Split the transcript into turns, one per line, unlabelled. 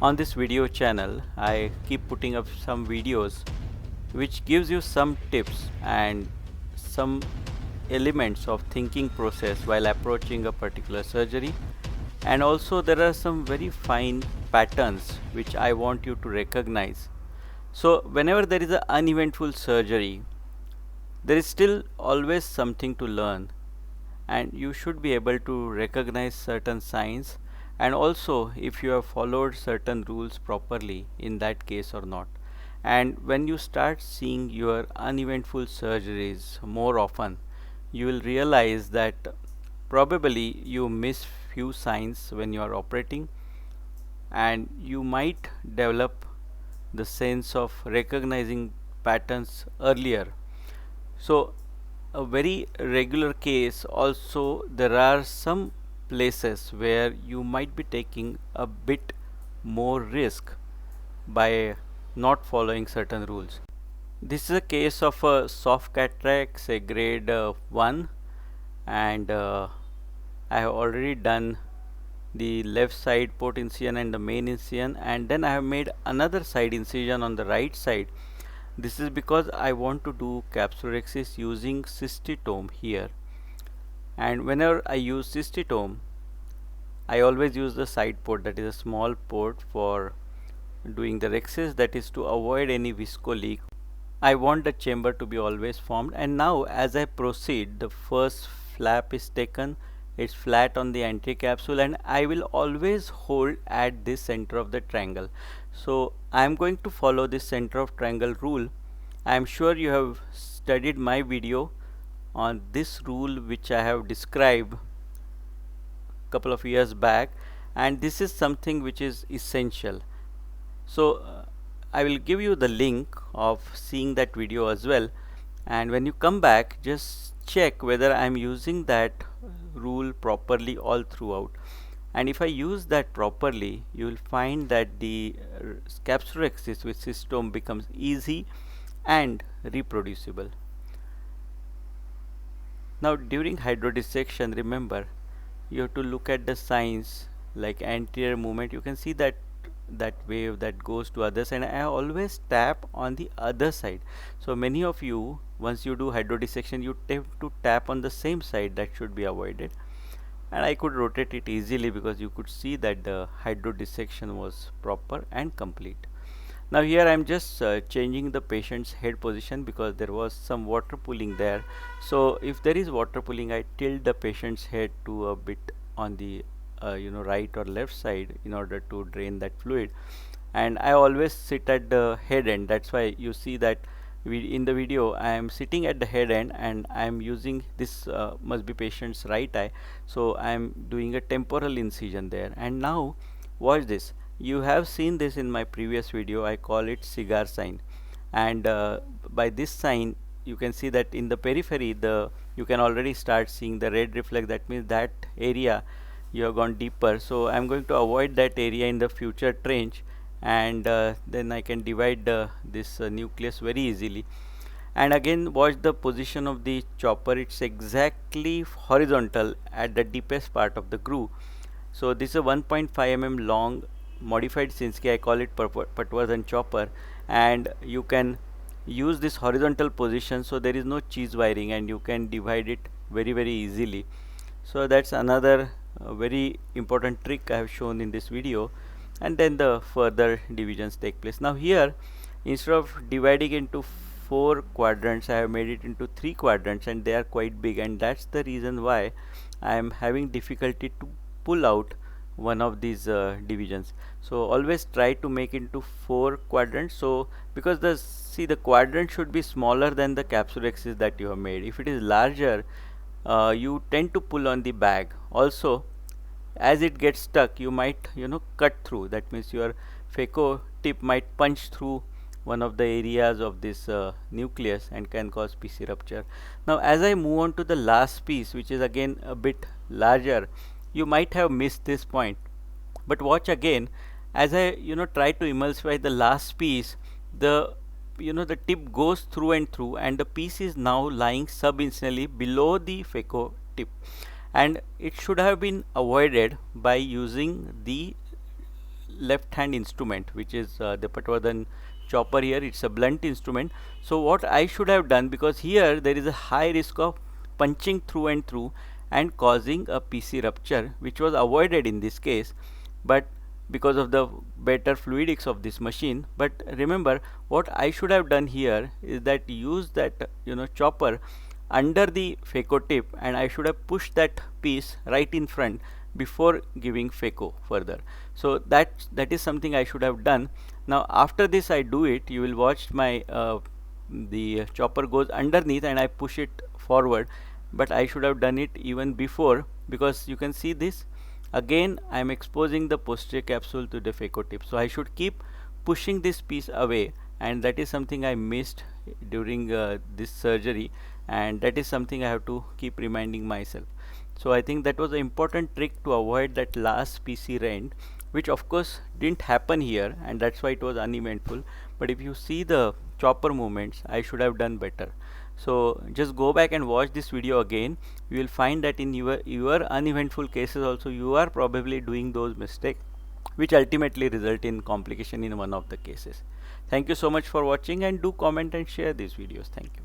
On this video channel, I keep putting up some videos which gives you some tips and some elements of thinking process while approaching a particular surgery, and also there are some very fine patterns which I want you to recognize. So whenever there is an uneventful surgery, there is still always something to learn, and you should be able to recognize certain signs, and also if you have followed certain rules properly in that case or not. And when you start seeing your uneventful surgeries more often, you will realize that probably you miss few signs when you are operating, and you might develop the sense of recognizing patterns earlier. So a very regular case also, there are some places where you might be taking a bit more risk by not following certain rules. This is a case of a soft cataract, say grade 1, and I have already done the left side port incision and the main incision, and then I have made another side incision on the right side. This is because I want to do capsulorhexis using cystitome here, and whenever I use cystitome, I always use the side port, that is a small port for doing the rhexis, that is to avoid any visco leak. I want the chamber to be always formed, and now as I proceed, the first flap is taken, it's flat on the anterior capsule, and I will always hold at this center of the triangle. So I am going to follow this center of triangle rule. I am sure you have studied my video on this rule which I have described couple of years back, and this is something which is essential. So I will give you the link of seeing that video as well, and when you come back, just check whether I am using that rule properly all throughout. And if I use that properly, you will find that the capsulorhexis with cystome becomes easy and reproducible. Now during hydrodissection, remember, you have to look at the signs like anterior movement. You can see that wave that goes to others, and I always tap on the other side. So many of you, once you do hydrodissection, you tend to tap on the same side. That should be avoided, and I could rotate it easily because you could see that the hydrodissection was proper and complete. Now here I am just changing the patient's head position because there was some water pooling there. So if there is water pooling, I tilt the patient's head to a bit on the right or left side in order to drain that fluid, and I always sit at the head end. That's why you see that in the video I am sitting at the head end, and I am using this must be patient's right eye, so I am doing a temporal incision there. And now watch this. You have seen this in my previous video. I call it cigar sign, and by this sign you can see that in the periphery you can already start seeing the red reflex. That means that area you have gone deeper, so I am going to avoid that area in the future trench, and then I can divide this nucleus very easily. And again, watch the position of the chopper. It's exactly horizontal at the deepest part of the groove. So this is a 1.5 mm long modified Sinski. I call it Patwardhan chopper, and you can use this horizontal position, so there is no cheese wiring, and you can divide it very easily. So that's another very important trick I have shown in this video, and then the further divisions take place. Now here, instead of dividing into 4 quadrants, I have made it into 3 quadrants, and they are quite big, and that's the reason why I am having difficulty to pull out one of these divisions. So always try to make into 4 quadrants. So because the quadrant should be smaller than the capsulorhexis that you have made. If it is larger, you tend to pull on the bag. Also, as it gets stuck, you might cut through. That means your phaco tip might punch through one of the areas of this nucleus and can cause PC rupture. Now as I move on to the last piece, which is again a bit larger, you might have missed this point, but watch again. As I try to emulsify the last piece, the the tip goes through and through, and the piece is now lying subincidentally below the phaco tip, and it should have been avoided by using the left hand instrument, which is the Patwardhan chopper. Here it's a blunt instrument. So what I should have done, because here there is a high risk of punching through and through and causing a PC rupture, which was avoided in this case, but because of the better fluidics of this machine. But remember, what I should have done here is that use that chopper under the phaco tip, and I should have pushed that piece right in front before giving phaco further. So that is something I should have done. Now after this I do it, you will watch my the chopper goes underneath and I push it forward, but I should have done it even before, because you can see this again I am exposing the posterior capsule to the phaco tip. So I should keep pushing this piece away, and that is something I missed during this surgery, and that is something I have to keep reminding myself. So I think that was an important trick to avoid that last PC rent, which of course didn't happen here, and that's why it was uneventful. But if you see the chopper movements, I should have done better. So just go back and watch this video again. You will find that in your uneventful cases also you are probably doing those mistakes, which ultimately result in complication in one of the cases. Thank you so much for watching, and do comment and share these videos. Thank you.